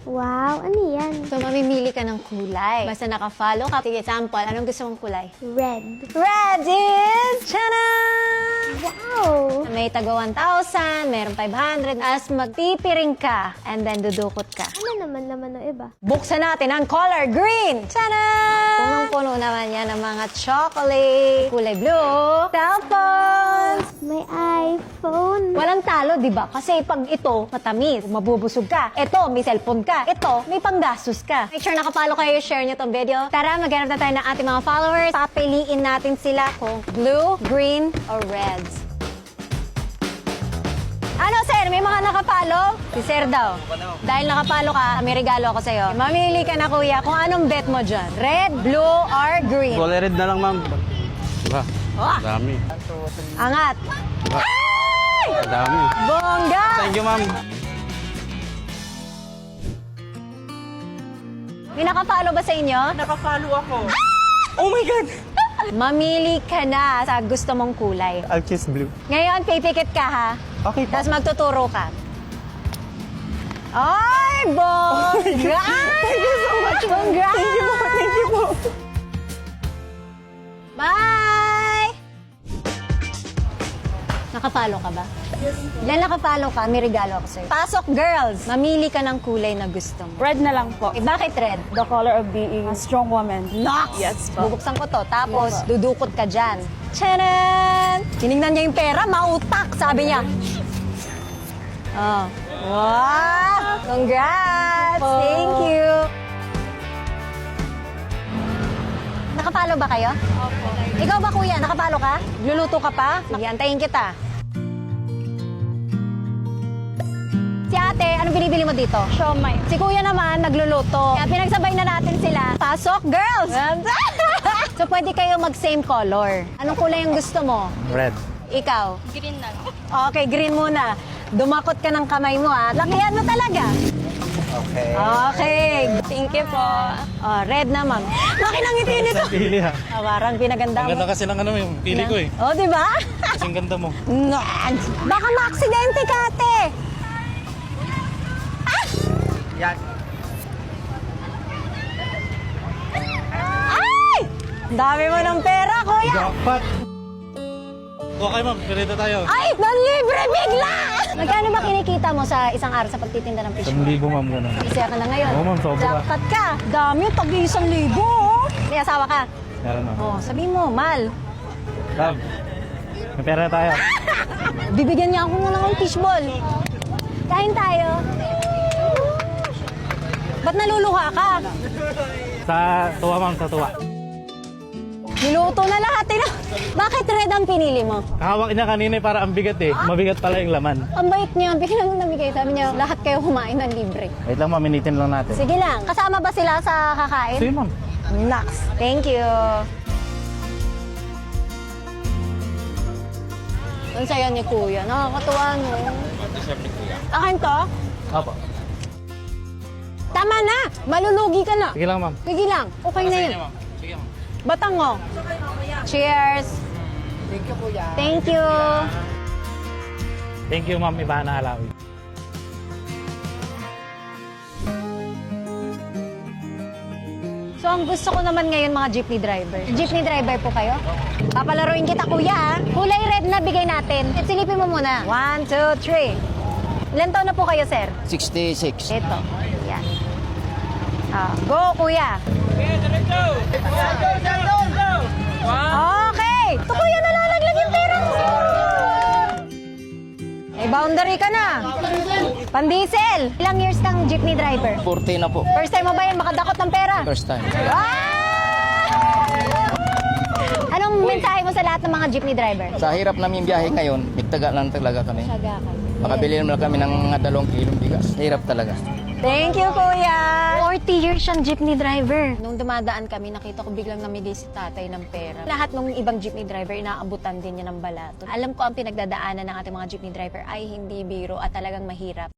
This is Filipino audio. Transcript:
Wow, ano yan? So, mamimili ka ng kulay. Basta naka-follow ka. Sige, sample. Anong gusto mong kulay? Red. Red is... Tchanan! Wow! May taga 1,000, meron 500. As magpipiring ka, and then dudukot ka. Ano naman laman ng iba? Buksan natin ang color green! Tchanan! Punong-puno naman yan ng mga chocolate, kulay blue, cellphones. May iPhone. Walang talo, di ba? Kasi pag ito, matamis, mabubusog ka. Ito, may cellphone ka. Ito, may panggastos ka. Make sure nakapalo kayo, share nyo tong video. Tara, maghanap na tayo ng ating mga followers. Papiliin natin sila kung blue, green, or reds. Ano, sir? May mga nakapalo? Si sir daw. Dahil nakapalo ka, may regalo ako sa'yo. Mamili ka na, kuya, kung anong bet mo dyan. Red, blue, or green? Kulay red na lang, ma'am. Diba? Oh. Dami. Angat. Diba? Ay! Dami. Bongga! Thank you, ma'am. May nakapalo ba sa inyo? Nakapalo ako. Oh my God! Mamili ka na sa gusto mong kulay. I'll choose blue. Ngayon, pipikit ka ha. Okay po. Tapos magtuturo ka. Ay, bongga! Thank you so much. Congrats! Thank you po. Thank you po. Bye! Nakapalo ka ba? Yes. Dahil nakapalo ka, may regalo ako sa'yo. Pasok, girls! Mamili ka ng kulay na gusto mo. Red na lang po. Eh, bakit red? The color of being a strong woman. Nox! Yes po. Bubuksan ko to. Tapos, dudukot ka dyan. Tchanan! Tinignan niya yung pera, mautak, sabi niya. Oh. Wow! Congrats! Thank you! Nakapalo ba kayo? Opo. Ikaw ba, kuya? Nakapalo ka? Luluto ka pa? Sige, antayin kita. Si ate, anong binibili mo dito? Siomay. Si kuya naman, nagluluto. Kaya pinagsabay na natin sila. Pasok, girls! So, pwede kayo mag-same color. Anong kulay ang gusto mo? Red. Ikaw? Green na lang. Okay, green muna. Dumakot ka ng kamay mo, ha? Lakihan mo talaga. Okay. Okay. Thank you po. Oh, red naman. Laki ng ngiti nito. Pili ha. Parang pinaganda Ang ganda mo. kasi ng ano yung pili ko eh. Oh, di ba? Kasing ganda mo. Baka ma-aksidente ka, ate. Yan. Ay! Dami mo ng pera, kuya. Jackpot! Okay ma'am, pirita tayo. Ay! Nanlibre bigla! Magkano ba kinikita mo sa isang araw sa pagtitinda ng fish? 1,000 ma'am gano'n. Isaya ka na ngayon. Oo, ma'am, sobra. Jackpot ka. Dami, tag-1,000. Oh. May asawa ka? Meron na. Oh, sabihin mo, mal. Love, may pera na tayo. Bibigyan niya ako ng fishball. Kain tayo. Ba't naluluha ka? Sa tuwa ma'am, sa tuwa. Niluto na lahat. Bakit red ang pinili mo? Hawak niya kanina eh, para ang bigat eh. Mabigat pala yung laman. Ang bait niya. Bigyan mo namigay. Sabi niya, lahat kayo kumain ng libre. Wait lang ma'am, minitin lang natin. Sige lang. Kasama ba sila sa kakain? Sige ma'am. Nax. Thank you. Ang saya ni Kuya. Nakakatuwa, no? Akin to? Opo. Tama na! Malulugi ka na. Sige lang ma'am. Sige lang. Okay na yun. Sige ma'am. Batang mo. Cheers. Thank you, kuya. Thank you. Thank you ma'am, iba na halawi. So, ang gusto ko naman ngayon mga jeepney driver. Jeepney driver po kayo? Papalaruin kita, kuya, ha? Kulay red na bigay natin. Silipin mo muna. 1, 2, 3. Ilan taon na po kayo, sir? 66. Ito. Yan. Go, kuya. Okay. Ito, kuya, nalalaglag yung pera mo. May boundary ka na. Pandiesel. Ilang years kang jeepney driver? 40 na po. First time mo ba yan makadakot ng pera? First time. Anong mensahe mo sa lahat ng mga jeepney driver? Sa hirap namin biyahe ngayon, bigtaga lang talaga kami. Saga ka. Makabili naman kami ng mga 2 kilong bigas. Hirap talaga. Thank you, kuya! 40 years siyang jeepney driver. Nung dumadaan kami, nakita ko biglang namigay si tatay ng pera. Lahat ng ibang jeepney driver, inaabutan din niya ng balato. Alam ko ang pinagdadaanan ng ating mga jeepney driver ay hindi biro at talagang mahirap.